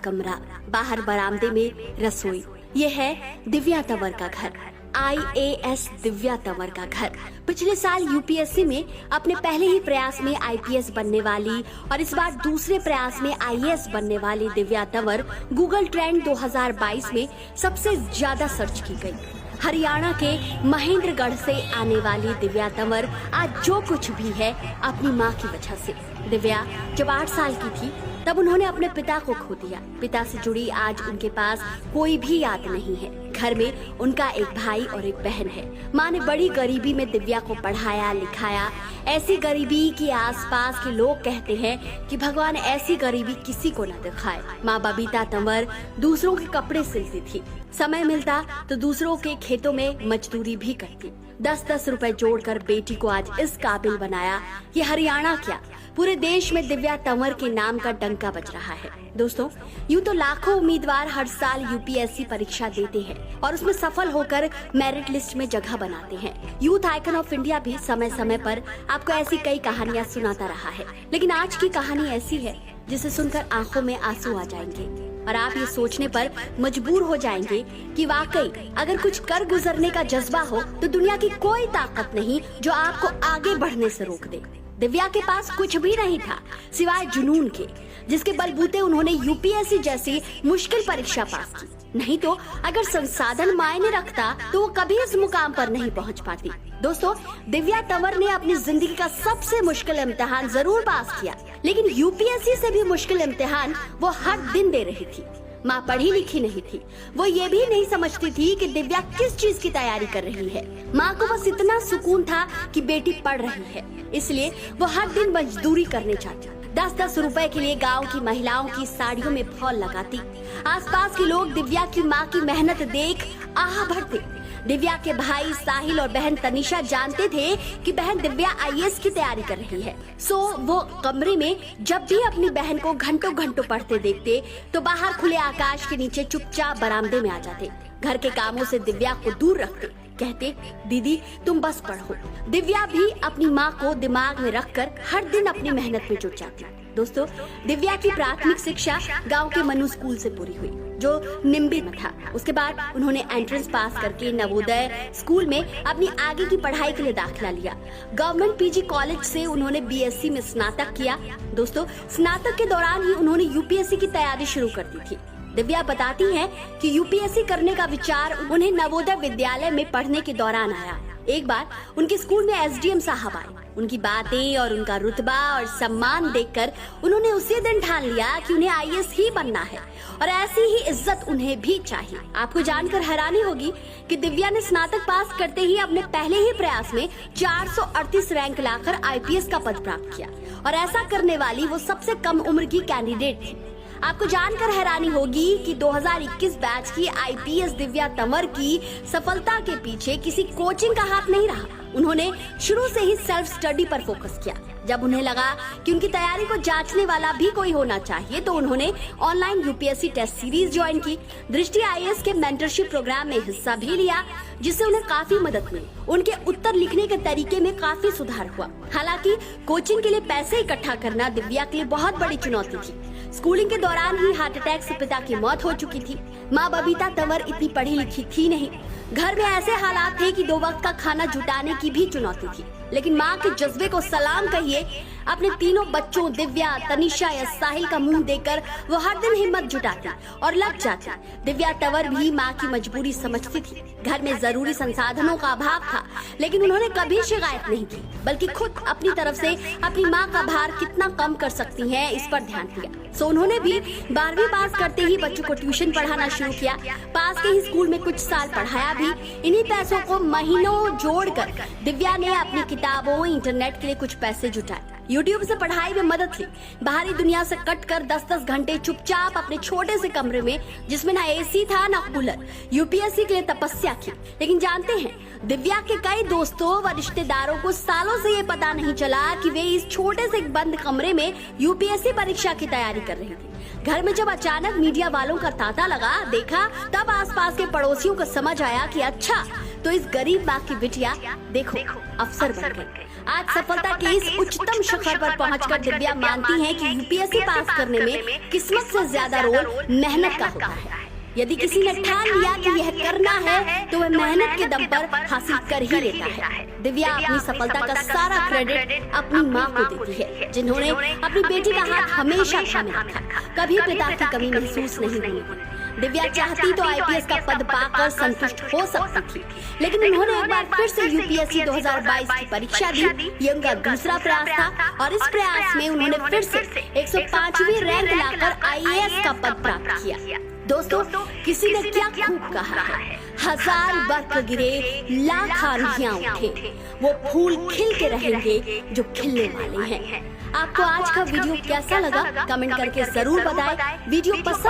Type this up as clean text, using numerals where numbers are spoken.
कमरा, बाहर बरामदे में रसोई। ये है दिव्या तंवर का घर, IAS दिव्या तंवर का घर। पिछले साल यूपीएससी में अपने पहले ही प्रयास में IPS बनने वाली और इस बार दूसरे प्रयास में IAS बनने वाली दिव्या तंवर गूगल ट्रेंड 2022 में सबसे ज्यादा सर्च की गई। हरियाणा के महेंद्रगढ़ से आने वाली दिव्या तंवर आज जो कुछ भी है अपनी माँ की वजह से। दिव्या जब 8 साल की थी तब उन्होंने अपने पिता को खो दिया। पिता से जुड़ी आज उनके पास कोई भी याद नहीं है। घर में उनका एक भाई और एक बहन है। माँ ने बड़ी गरीबी में दिव्या को पढ़ाया लिखाया, ऐसी गरीबी कि आसपास के लोग कहते हैं कि भगवान ऐसी गरीबी किसी को न दिखाए। माँ बबीता तंवर दूसरों के कपड़े सिलती थी, समय मिलता तो दूसरों के खेतों में मजदूरी भी करती। 10-10 रुपए जोड़कर बेटी को आज इस काबिल बनाया। ये हरियाणा क्या पूरे देश में दिव्या तंवर के नाम का डंका बज रहा है। दोस्तों, यूँ तो लाखों उम्मीदवार हर साल यूपीएससी परीक्षा देते हैं और उसमें सफल होकर मेरिट लिस्ट में जगह बनाते हैं। यूथ आइकन ऑफ इंडिया भी समय समय पर आपको ऐसी कई कहानियाँ सुनाता रहा है, लेकिन आज की कहानी ऐसी है जिसे सुनकर आंखों में आंसू आ जाएंगे और आप ये सोचने पर मजबूर हो जाएंगे कि वाकई अगर कुछ कर गुजरने का जज्बा हो तो दुनिया की कोई ताकत नहीं जो आपको आगे बढ़ने से रोक दे। दिव्या के पास कुछ भी नहीं था सिवाय जुनून के, जिसके बलबूते उन्होंने यूपीएससी जैसी मुश्किल परीक्षा पास की। नहीं तो अगर संसाधन मायने रखता तो वो कभी इस मुकाम पर नहीं पहुंच पाती। दोस्तों, दिव्या तंवर ने अपनी जिंदगी का सबसे मुश्किल इम्तिहान जरूर पास किया, लेकिन यूपीएससी से भी मुश्किल इम्तिहान वो हर दिन दे रही थी। माँ पढ़ी लिखी नहीं थी, वो ये भी नहीं समझती थी कि दिव्या किस चीज की तैयारी कर रही है। माँ को बस इतना सुकून था कि बेटी पढ़ रही है, इसलिए वो हर दिन मजदूरी करने जाती। 10-10 रुपए के लिए गांव की महिलाओं की साड़ियों में फॉल लगाती। आसपास के लोग दिव्या की माँ की मेहनत देख आह भरते। दिव्या के भाई साहिल और बहन तनिषा जानते थे कि बहन दिव्या IAS की तैयारी कर रही है, सो वो कमरे में जब भी अपनी बहन को घंटों घंटों पढ़ते देखते तो बाहर खुले आकाश के नीचे चुपचाप बरामदे में आ जाते। घर के कामों से दिव्या को दूर रखते, कहते दीदी तुम बस पढ़ो। दिव्या भी अपनी माँ को दिमाग में रखकर हर दिन अपनी मेहनत में जुट जाती। दोस्तों, दिव्या की प्राथमिक शिक्षा गांव के मनु स्कूल से पूरी हुई जो निम्बी में था। उसके बाद उन्होंने एंट्रेंस पास करके नवोदय स्कूल में अपनी आगे की पढ़ाई के लिए दाखिला लिया। गवर्नमेंट PG कॉलेज से उन्होंने BSc में स्नातक किया। दोस्तों, स्नातक के दौरान ही उन्होंने यूपीएससी की तैयारी शुरू कर दी थी। दिव्या बताती हैं कि यूपीएससी करने का विचार उन्हें नवोदय विद्यालय में पढ़ने के दौरान आया। एक बार उनके स्कूल में SDM साहब आए। उनकी बातें और उनका रुतबा और सम्मान देखकर उन्होंने उसी दिन ठान लिया कि उन्हें IAS ही बनना है और ऐसी ही इज्जत उन्हें भी चाहिए। आपको जानकर हैरानी होगी कि दिव्या ने स्नातक पास करते ही अपने पहले ही प्रयास में 438 रैंक लाकर IPS का पद प्राप्त किया और ऐसा करने वाली वो सबसे कम उम्र की कैंडिडेट थी। आपको जानकर हैरानी होगी कि 2021 बैच की IPS दिव्या तंवर की सफलता के पीछे किसी कोचिंग का हाथ नहीं रहा। उन्होंने शुरू से ही सेल्फ स्टडी पर फोकस किया। जब उन्हें लगा कि उनकी तैयारी को जांचने वाला भी कोई होना चाहिए तो उन्होंने online UPSC test series join की। दृष्टि IAS के मेंटरशिप प्रोग्राम में हिस्सा भी लिया, जिससे उन्हें काफी मदद मिली। उनके उत्तर लिखने के तरीके में काफी सुधार हुआ। हालांकि कोचिंग के लिए पैसे इकट्ठा करना दिव्या के लिए बहुत बड़ी चुनौती थी। स्कूलिंग के दौरान ही हार्ट अटैक से पिता की मौत हो चुकी थी। माँ बबीता तंवर इतनी पढ़ी लिखी थी नहीं। घर में ऐसे हालात थे कि 2 वक्त का खाना जुटाने की भी चुनौती थी, लेकिन माँ के जज्बे को सलाम कहिए। अपने तीनों बच्चों दिव्या, तनिषा या साहिल का मुंह देखकर वो हर दिन हिम्मत जुटाती और लग जाती। दिव्या तंवर भी माँ की मजबूरी समझती थी। घर में जरूरी संसाधनों का अभाव था, लेकिन उन्होंने कभी शिकायत नहीं की, बल्कि खुद अपनी तरफ से अपनी माँ का भार कितना कम कर सकती हैं इस पर ध्यान दिया। सो उन्होंने भी 12वीं पास करते ही बच्चों को ट्यूशन पढ़ाना शुरू किया। पास के ही स्कूल में कुछ साल पढ़ाया भी। इन्हीं पैसों को महीनों जोड़कर दिव्या ने अपनी किताबों, इंटरनेट के लिए कुछ पैसे जुटाए। YouTube से पढ़ाई में मदद ली। बाहरी दुनिया से कटकर 10-10 घंटे चुपचाप अपने छोटे से कमरे में, जिसमें ना AC था ना कूलर, यूपीएससी के लिए तपस्या की। लेकिन जानते हैं, दिव्या के कई दोस्तों व रिश्तेदारों को सालों से ये पता नहीं चला कि वे इस छोटे से बंद कमरे में यूपीएससी परीक्षा की तैयारी कर रही थी। घर में जब अचानक मीडिया वालों का तांता लगा, देखा, तब आसपास के पड़ोसियों को समझ आया कि अच्छा, तो इस गरीब माँ की बिटिया देखो अफसर बन गई। आज सफलता के इस उच्चतम शिखर पर पहुंचकर दिव्या मानती हैं कि यूपीएससी पास करने में किस्मत से ज्यादा रोल मेहनत का होता है। यदि किसी ने ठान लिया कि यह करना है तो वह मेहनत के दम पर हासिल कर ही लेता है। दिव्या अपनी सफलता का सारा क्रेडिट अपनी माँ को देती है, जिन्होंने अपनी बेटी का हाथ हमेशा थामे रखा, कभी पिता की कमी महसूस नहीं होने दी। दिव्या चाहती तो आईपीएस का पद पाकर संतुष्ट हो सकती थी, लेकिन उन्होंने एक बार फिर से यूपीएससी 2022 की परीक्षा दी। ये उनका दूसरा प्रयास था और इस प्रयास में उन्होंने फिर से 105वीं रैंक लाकर आईएएस का पद प्राप्त किया। दोस्तों, किसी ने क्या खूब कहा है, 1000 बरख गिरे लाख आंधियां उठे, वो फूल खिलते रहेंगे जो खिलने वाले हैं। आपको आज का वीडियो कैसा लगा कमेंट करके जरूर बताएं। वीडियो पसंद